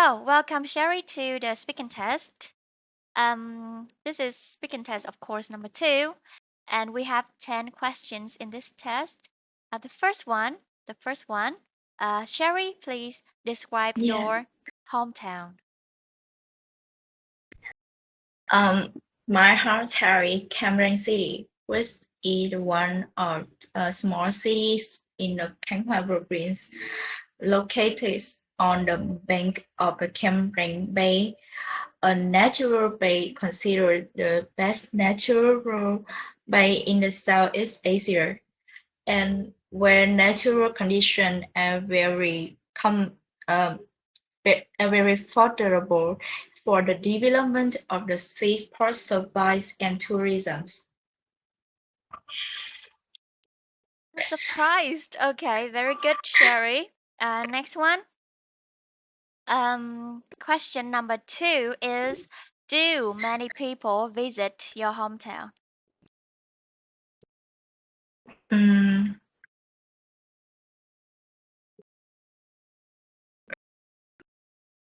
So, welcome Sherry to the speaking test. This is speaking test, of course, number 2, and we have 10 questions in this test. The first one, Sherry, please describe Yeah. your hometown. My hometown is Cameron City, which is one of small cities in the Kanghua province, located on the bank of the Cameron Bay, a natural bay considered the best natural bay in the Southeast Asia, and where natural conditions are very favorable for the development of the seaport service and tourism. I'm surprised. Okay, very good, Sherry. Next one. Question number 2 is, do many people visit your hometown? Mm,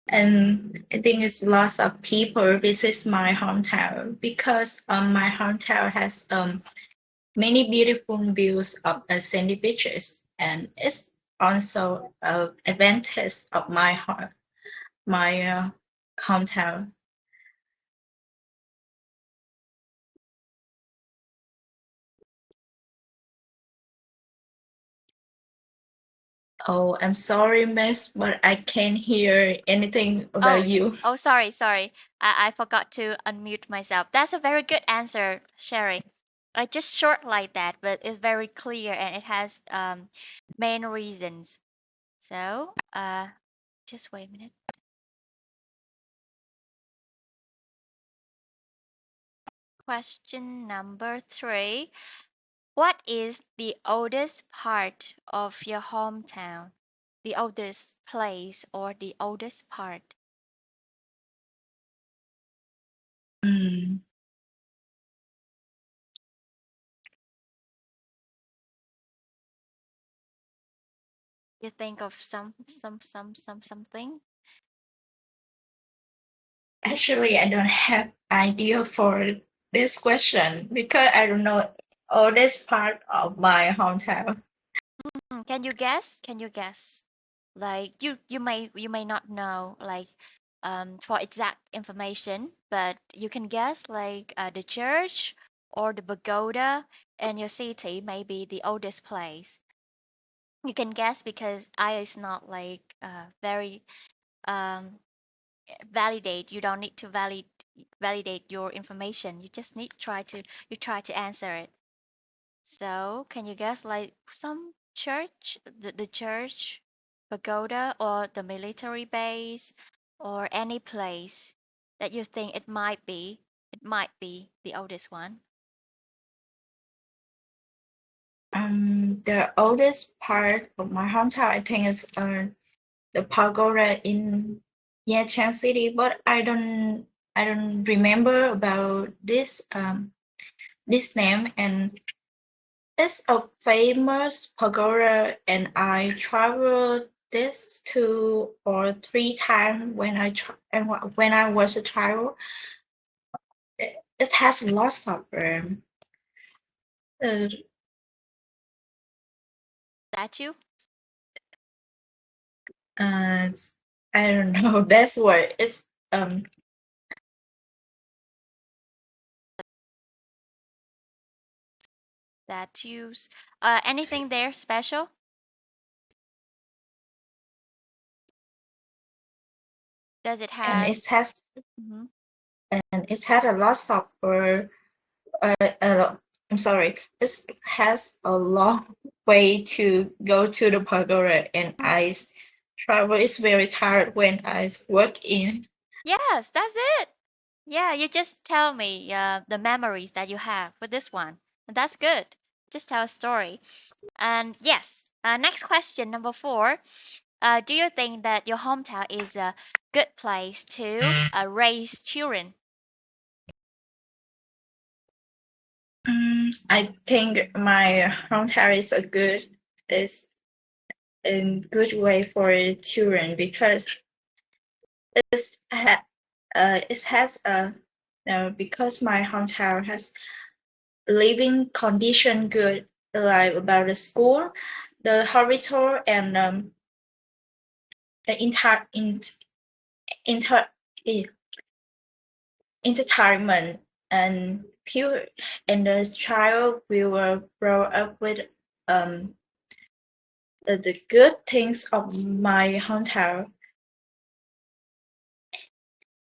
and I think it's lots of people visit my hometown because my hometown has many beautiful views of the sandy beaches, and it's also an advantage of my hometown. Oh, I'm sorry, miss, but I can't hear anything about you. Sorry. I forgot to unmute myself. That's a very good answer, Sherry. I just short like that, but it's very clear and it has main reasons. So, just wait a minute. Question number 3. What is the oldest part of your hometown? The oldest place or the oldest part? Mm, You think of something? Actually, I don't have idea for this question because I don't know all this part of my hometown. Can you guess? Can you guess? Like you may not know like for exact information, but you can guess like the church or the pagoda in your city may be the oldest place. You can guess because I is not like very um validate. You don't need to validate your information. You just need try to answer it. So, can you guess like some church, the church, pagoda, or the military base, or any place that you think it might be? It might be the oldest one. The oldest part of my hometown, I think, is the pagoda in Nha City, but I don't remember about this name, and it's a famous pagoda, and I traveled this 2 or 3 times when I was a child. It has lots of uh, Statue? uh I don't know. That's what it's Statues? Anything there special? Does it and has? it has Mhm. and it had a lot of I'm sorry, it has a long way to go to the pagoda, and I travel is very tired when I work in. Yes, that's it. Yeah, you just tell me the memories that you have with this one. And that's good. Just tell a story. And yes, next question, number 4. Do you think that your hometown is a good place to raise children? I think my hometown is a good way for children because it's it has a because my hometown has living condition good, like about the school, the hospital, and the inter eh, entertainment and pure, and the child will grow up with um the good things of my hometown,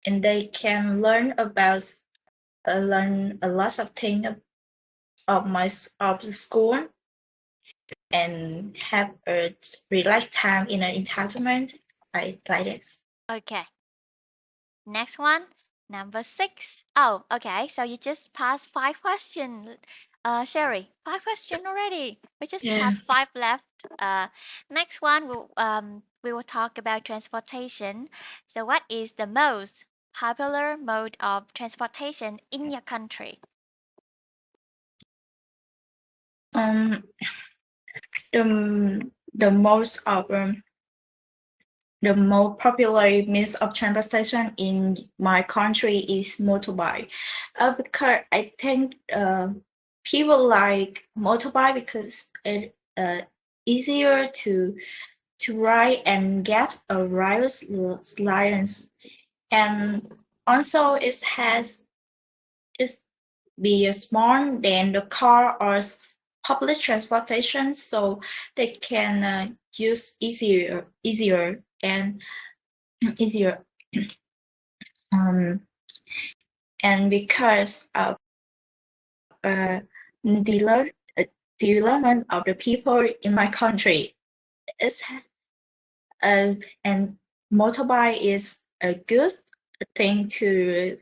and they can learn a lot of things of the school, and have a relaxed time in an entertainment like this. Okay. Next one, number 6. Oh, okay. So you just passed 5 questions. Sherry, 5 questions already. We just Yeah. have 5 left. Next one, we will talk about transportation. So, what is the most popular mode of transportation in your country? Um, the most of the most popular means of transportation in my country is motorbike. Because I think people like motorbike because it easier to ride and get a driver's license, and also it has is be smaller than the car or public transportation, so they can use easier um and because of uh dealer development of the people in my country is and motorbike is a good thing to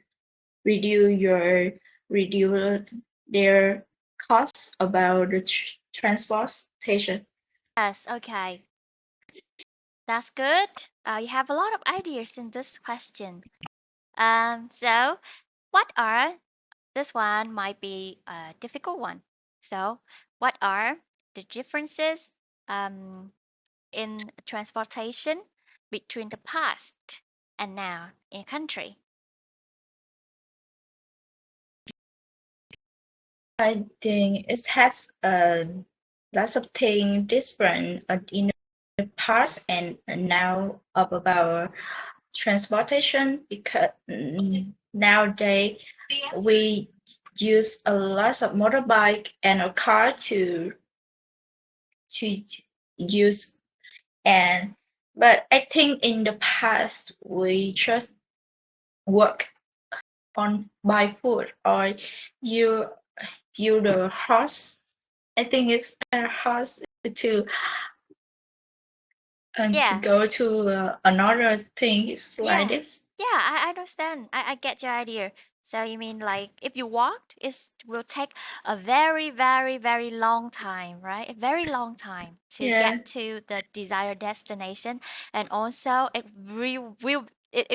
reduce your reduce their costs about the transportation. Yes, okay. That's good. You have a lot of ideas in this question. So what are this one might be a difficult one. So, what are the differences in transportation between the past and now in a country? I think it has lots of things different in the past and now about transportation, because nowadays we use a lot of motorbike and a car to use, and but I think in the past we just work on by foot or you the horse. I think it's a horse to to Yeah, go to another thing. It's like yeah, this. yeah, I understand. I get your idea. So you mean like if you walked, it will take a very, very, very long time, right? A very long time to get Yeah, to the desired destination, and also it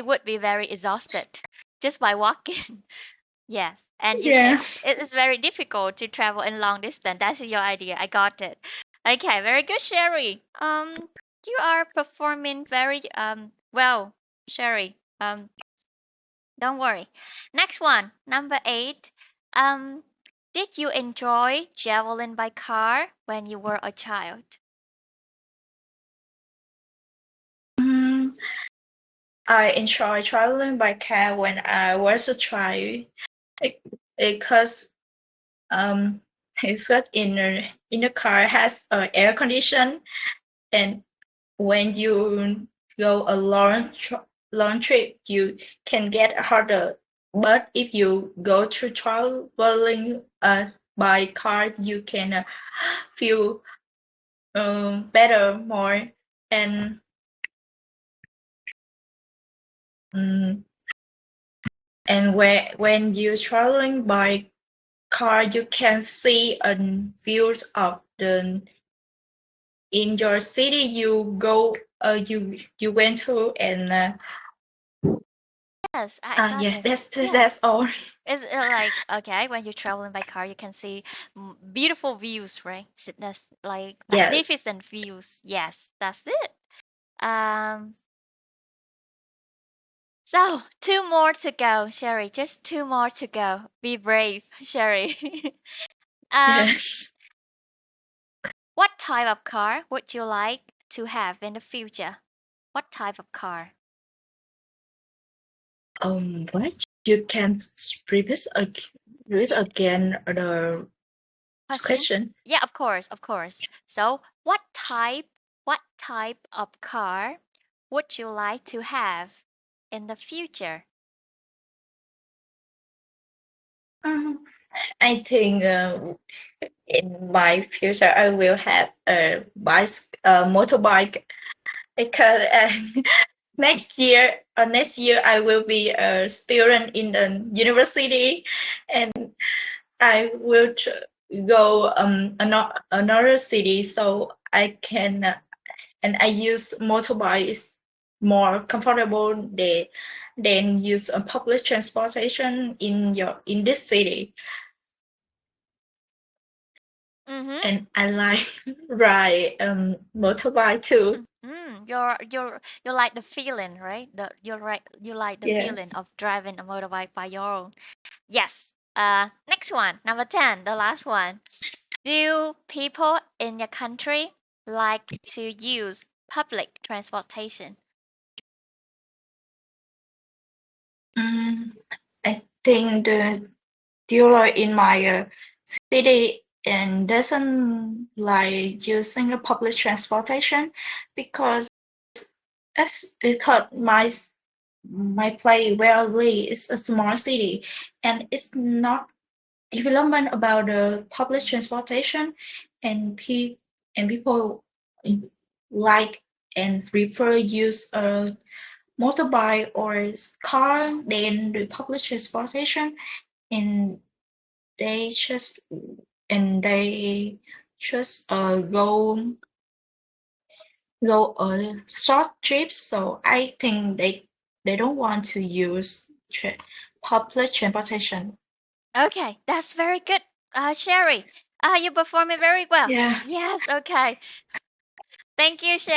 would be very exhausted just by walking. Yes, and yeah. it is very difficult to travel in long distance. That's your idea. I got it. Okay, very good, Sherry. You are performing very well, Sherry. Don't worry. Next one, number 8. Um, did you enjoy traveling by car when you were a child? Mm, I enjoy traveling by car when I was a child, because um it's got in the car has air condition, and when you go a long trip you can get harder, but if you go to traveling by car you can feel better more, and um, and when you're traveling by car you can see views of the in your city you go you went to, and Yes, I got yeah, it. Yeah. that's all. It's like okay, when you're traveling by car, you can see beautiful views, right? That's like Yes. magnificent views. Yes, that's it. Um, So, two more to go, Sherry. Just two more to go. Be brave, Sherry. um, Yes. what type of car would you like to have in the future? What type of car? What? You can repeat again the Question? question. Yeah, of course, of course. So, what type of car would you like to have in the future? Um, I think in my future I will have a motorbike because next year I will be a student in the university, and I will go another city, so I can and I use motorbike is more comfortable than use a public transportation in this city, Mm-hmm. and I like ride motorbike too. You like the feeling, right? You like the feeling Yes. of driving a motorbike by your own. Yes. Next one, number 10, the last one. Do people in your country like to use public transportation? Mm, I think the dealer in my city and doesn't like using a public transportation because because my place where I live is a small city, and it's not development about the public transportation, and people like and prefer use a motorbike or car than the public transportation, and they just they just go short trips. So I think they don't want to use public transportation. Okay, that's very good. Sherry, you performed it very well. Yeah. Yes, okay. Thank you, Sherry.